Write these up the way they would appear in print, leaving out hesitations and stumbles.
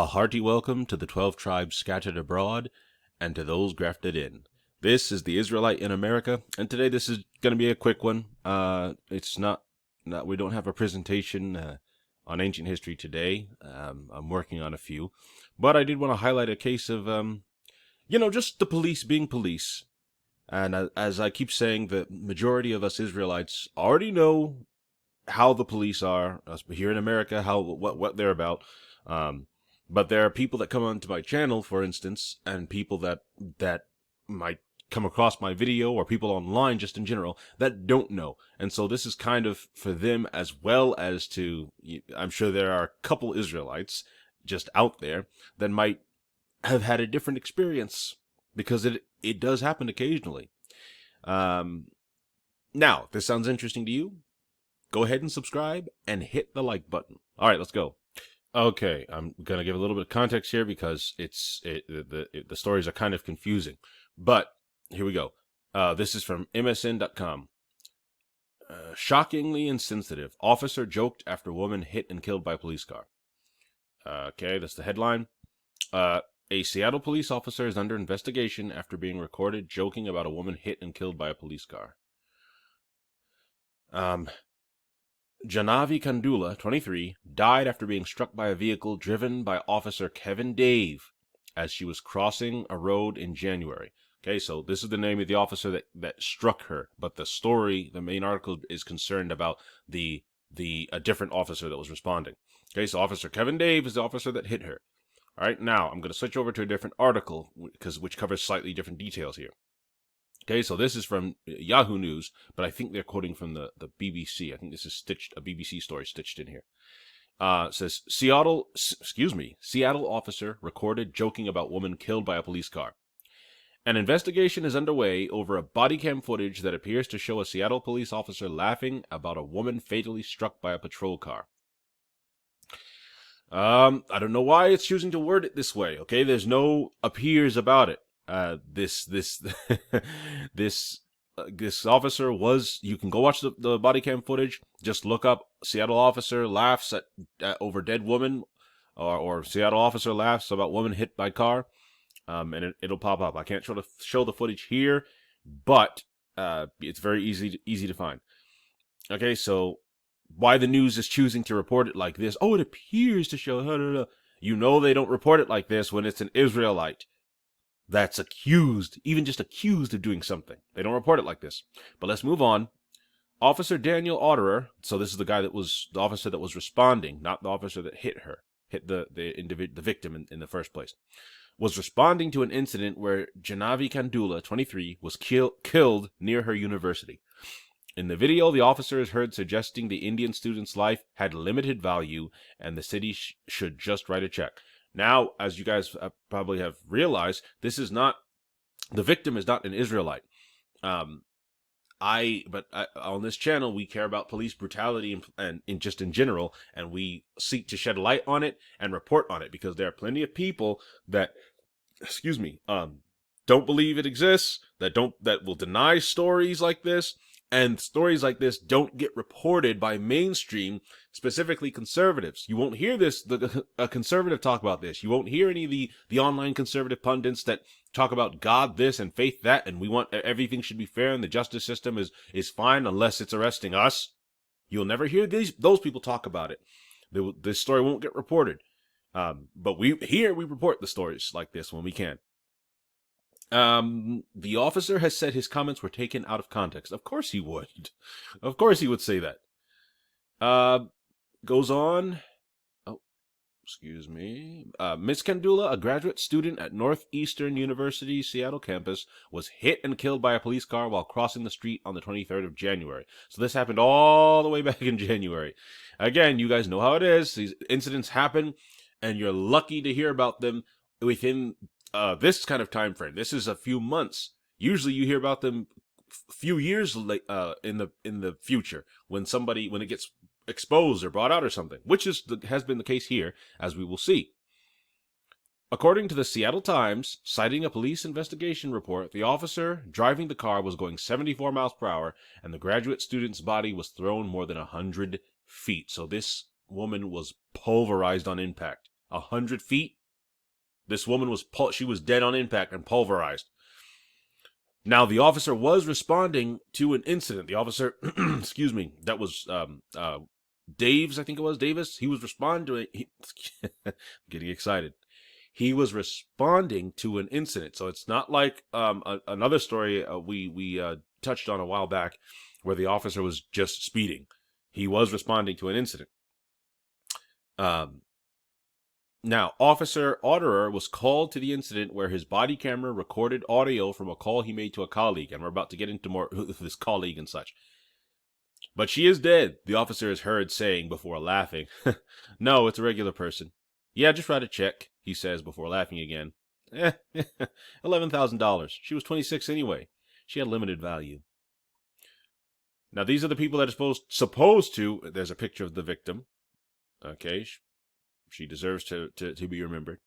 hearty welcome to the 12 tribes scattered abroad and to those grafted in. This is the Israelite in America, and today this is going to be a quick one. It's not we don't have a presentation on ancient history today. I'm working on a few, but I did want to highlight a case of just the police being police. And as I keep saying, the majority of us Israelites already know how the police are us here in America, what they're about. But there are people that come onto my channel, for instance, and people that might come across my video, or people online just in general that don't know. And so this is kind of for them, as well as to, I'm sure there are a couple Israelites just out there that might have had a different experience, because it does happen occasionally. Now, if this sounds interesting to you, go ahead and subscribe and hit the like button. All right, let's go. Okay, I'm gonna give a little bit of context here because the stories are kind of confusing. But here we go. This is from MSN.com. Shockingly insensitive. Officer joked after woman hit and killed by police car. Okay, that's the headline. A Seattle police officer is under investigation after being recorded joking about a woman hit and killed by a police car. Janavi Kandula, 23, died after being struck by a vehicle driven by Officer Kevin Dave as she was crossing a road in January. Okay, so this is the name of the officer that struck her, but the main article is concerned about a different officer that was responding. Okay, so Officer Kevin Dave is the officer that hit her. All right, now I'm going to switch over to a different article which covers slightly different details here. Okay, so this is from Yahoo News, but I think they're quoting from the BBC. I think this is a BBC story stitched in here. It says, Seattle officer recorded joking about woman killed by a police car. An investigation is underway over a body cam footage that appears to show a Seattle police officer laughing about a woman fatally struck by a patrol car. I don't know why it's choosing to word it this way, okay? There's no appears about it. This officer was, you can go watch the body cam footage, just look up Seattle officer laughs over dead woman, or Seattle officer laughs about woman hit by car, and it'll pop up. I can't show the footage here, but it's very easy to find. Okay, so why the news is choosing to report it like this? Oh, it appears to show. You know they don't report it like this when it's an Israelite that's even just accused of doing something. They don't report it like this. But let's move on. Officer Daniel Otterer, so this is the officer that was responding, not the officer that hit the victim in the first place, was responding to an incident where Janavi Kandula, 23, was killed near her university. In the video, the officer is heard suggesting the Indian student's life had limited value and the city should just write a check. Now, as you guys probably have realized, the victim is not an Israelite. On this channel, we care about police brutality and just in general, and we seek to shed light on it and report on it, because there are plenty of people that, don't believe it exists, that will deny stories like this. And stories like this don't get reported by mainstream, specifically conservatives. You won't hear a conservative talk about this. You won't hear any of the online conservative pundits that talk about God this and faith that, and we want everything should be fair and the justice system is fine unless it's arresting us. You'll never hear those people talk about it. This story won't get reported. But we report the stories like this when we can. The officer has said his comments were taken out of context. Of course he would. Of course he would say that. Goes on. Oh, excuse me. Miss Kandula, a graduate student at Northeastern University Seattle campus, was hit and killed by a police car while crossing the street on the 23rd of January. So this happened all the way back in January. Again, you guys know how it is. These incidents happen, and you're lucky to hear about them within this kind of time frame. This is a few months. Usually you hear about them few years in the future when it gets exposed or brought out or something, which has been the case here, as we will see. According to the Seattle Times, citing a police investigation report, the officer driving the car was going 74 miles per hour, and the graduate student's body was thrown more than 100 feet. So this woman was pulverized on impact. 100 feet? This woman she was dead on impact and pulverized. Now, the officer was responding to an incident. The officer, excuse me, that was Davis, I think it was, Davis. He was responding to it. Getting excited. He was responding to an incident. So it's not like another story we touched on a while back where the officer was just speeding. He was responding to an incident. Now, Officer Otterer was called to the incident where his body camera recorded audio from a call he made to a colleague, and we're about to get into more of this colleague and such. But she is dead, the officer is heard saying before laughing. No, it's a regular person. Yeah, just write a check, he says before laughing again. $11,000. She was 26 anyway. She had limited value. Now, these are the people that are supposed to, there's a picture of the victim. Okay, she deserves to be remembered.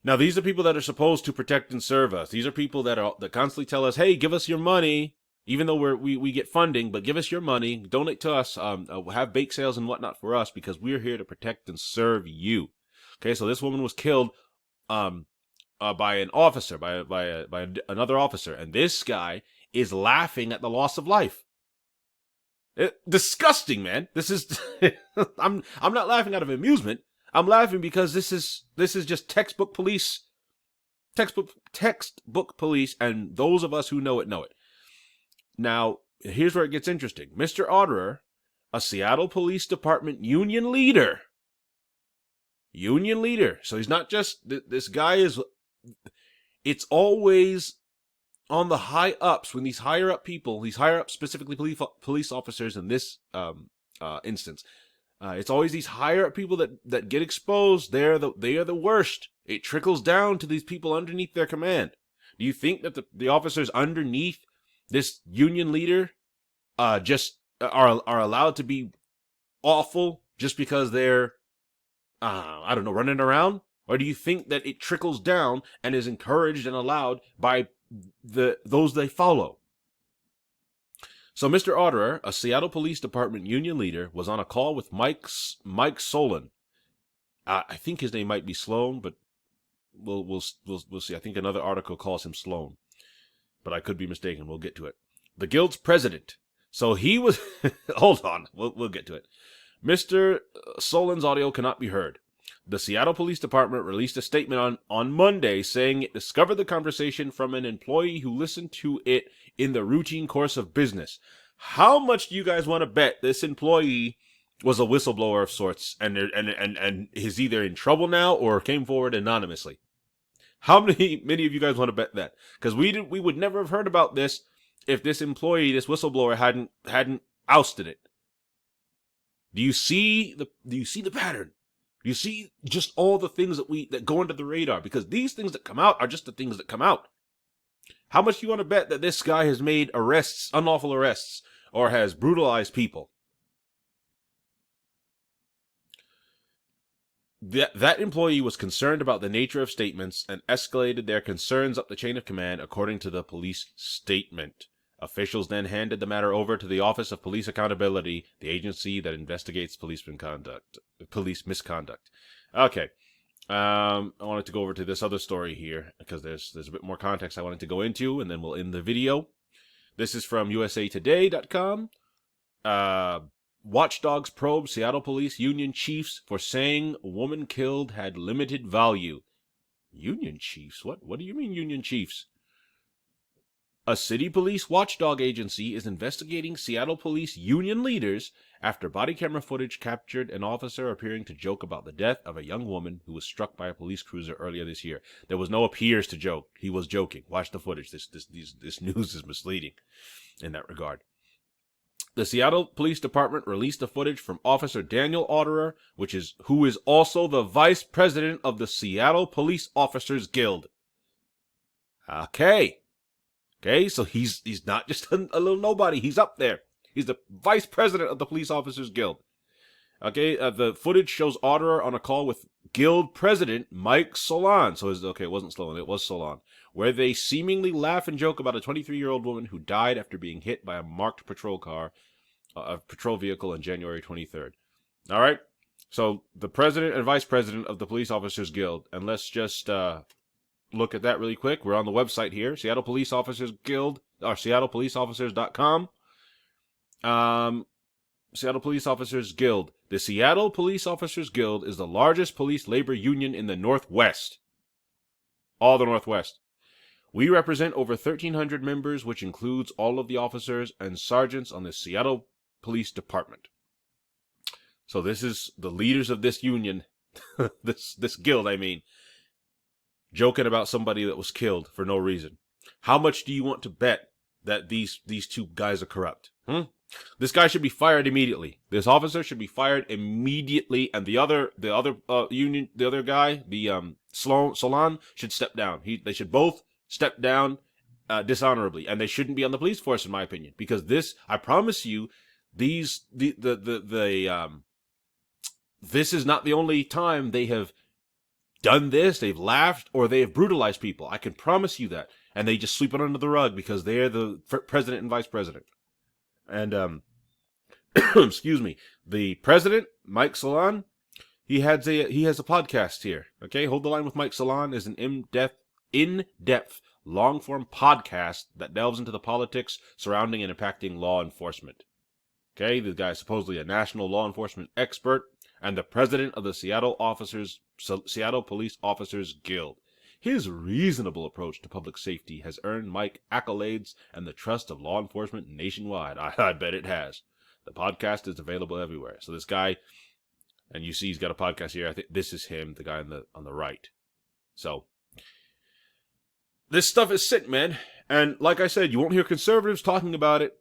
Now, these are people that are supposed to protect and serve us. These are people that constantly tell us, hey, give us your money, even though we get funding, but give us your money, donate to us, have bake sales and whatnot for us, because we're here to protect and serve you. Okay, so this woman was killed by an officer, by another officer, and this guy is laughing at the loss of life. Disgusting, man. This is I'm not laughing out of amusement. I'm laughing because this is just textbook police, textbook police, and those of us who know it know it. Now, here's where it gets interesting. Mr. Otterer, a Seattle Police Department union leader. So he's not just, this guy is, it's always on the high ups when these higher up people, specifically police officers in this instance, it's always these higher up people that get exposed. They are the worst. It trickles down to these people underneath their command. Do you think that the officers underneath this union leader just are allowed to be awful just because they're I don't know, running around? Or do you think that it trickles down and is encouraged and allowed by those they follow? So Mr. Otterer, a Seattle Police Department union leader, was on a call with Mike Solon. I think his name might be Sloan, but we'll see. I think another article calls him Sloan, but I could be mistaken. We'll get to it. The guild's president. So he was. Hold on, we'll get to it. Mr. Solon's audio cannot be heard. The Seattle Police Department released a statement on Monday saying it discovered the conversation from an employee who listened to it in the routine course of business. How much do you guys want to bet this employee was a whistleblower of sorts and is either in trouble now or came forward anonymously? How many of you guys want to bet that? Because we would never have heard about this if this employee, this whistleblower, hadn't ousted it. Do you see the pattern? Do you see just all the things that go under the radar? Because these things that come out are just the things that come out. How much do you want to bet that this guy has made arrests, unlawful arrests, or has brutalized people? That employee was concerned about the nature of statements and escalated their concerns up the chain of command, according to the police statement. Officials then handed the matter over to the Office of Police Accountability, the agency that investigates police misconduct. Okay. I wanted to go over to this other story here because there's a bit more context I wanted to go into, and then we'll end the video. This is from usatoday.com. Watchdogs probe Seattle Police Union chiefs for saying woman killed had limited value. Union chiefs? What do you mean union chiefs? A city police watchdog agency is investigating Seattle police union leaders after body camera footage captured an officer appearing to joke about the death of a young woman who was struck by a police cruiser earlier this year. There was no appears to joke. He was joking. Watch the footage. This news is misleading in that regard. The Seattle Police Department released the footage from Officer Daniel Otterer, who is also the vice president of the Seattle Police Officers Guild. Okay, so he's not just a little nobody. He's up there. He's the vice president of the Police Officers Guild. Okay, the footage shows Otterer on a call with Guild President Mike Solon. So it wasn't Sloan, it was Solon, where they seemingly laugh and joke about a 23-year-old woman who died after being hit by a marked patrol vehicle on January 23rd. All right, So the president and vice president of the Police Officers Guild, and let's just look at that really quick. We're on the website here, Seattle Police Officers Guild, or SeattlePoliceOfficers.com. Seattle Police Officers Guild. The Seattle Police Officers Guild is the largest police labor union in the Northwest. All the Northwest. We represent over 1,300 members, which includes all of the officers and sergeants on the Seattle Police Department. So this is the leaders of this union, this guild, I mean, joking about somebody that was killed for no reason. How much do you want to bet that these two guys are corrupt? This guy should be fired immediately. This officer should be fired immediately, and the other guy, Solon, should step down. They should both step down dishonorably, and they shouldn't be on the police force, in my opinion, because this, I promise you, this is not the only time they have done this. They've laughed or they have brutalized people. I can promise you that, and they just sweep it under the rug because they're the president and vice president. And excuse me, the president, Mike Solon, he has a podcast here. Okay, Hold the Line with Mike Solon is an in-depth, long-form podcast that delves into the politics surrounding and impacting law enforcement. Okay, the guy is supposedly a national law enforcement expert and the president of the Seattle Police Officers Guild. His reasonable approach to public safety has earned Mike accolades and the trust of law enforcement nationwide. I bet it has. The podcast is available everywhere. So this guy, and you see he's got a podcast here. I think this is him, the guy on the right. So this stuff is sick, man. And like I said, you won't hear conservatives talking about it.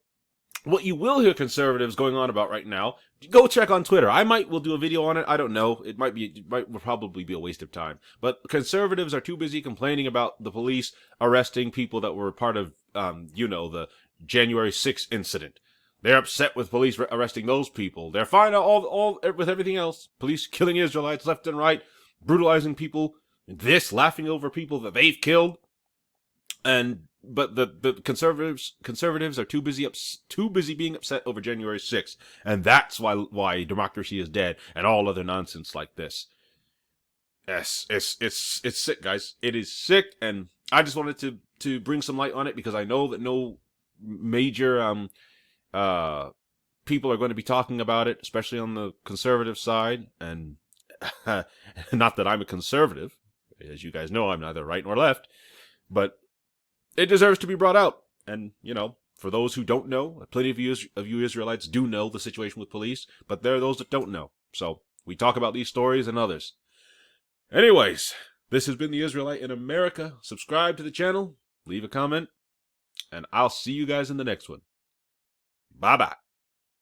What you will hear conservatives going on about right now, go check on Twitter. Will do a video on it. I don't know. It will probably be a waste of time. But conservatives are too busy complaining about the police arresting people that were part of, the January 6th incident. They're upset with police arresting those people. They're fine all with everything else. Police killing Israelites left and right, brutalizing people, laughing over people that they've killed. But the conservatives are too busy being upset over January 6th, and that's why democracy is dead and all other nonsense like this. Yes, it's sick, guys. It is sick, and I just wanted to bring some light on it because I know that no major people are going to be talking about it, especially on the conservative side. And not that I'm a conservative, as you guys know, I'm neither right nor left, but it deserves to be brought out. And, for those who don't know, plenty of you Israelites do know the situation with police, but there are those that don't know. So we talk about these stories and others. Anyways, this has been the Israelite in America. Subscribe to the channel, leave a comment, and I'll see you guys in the next one. Bye-bye.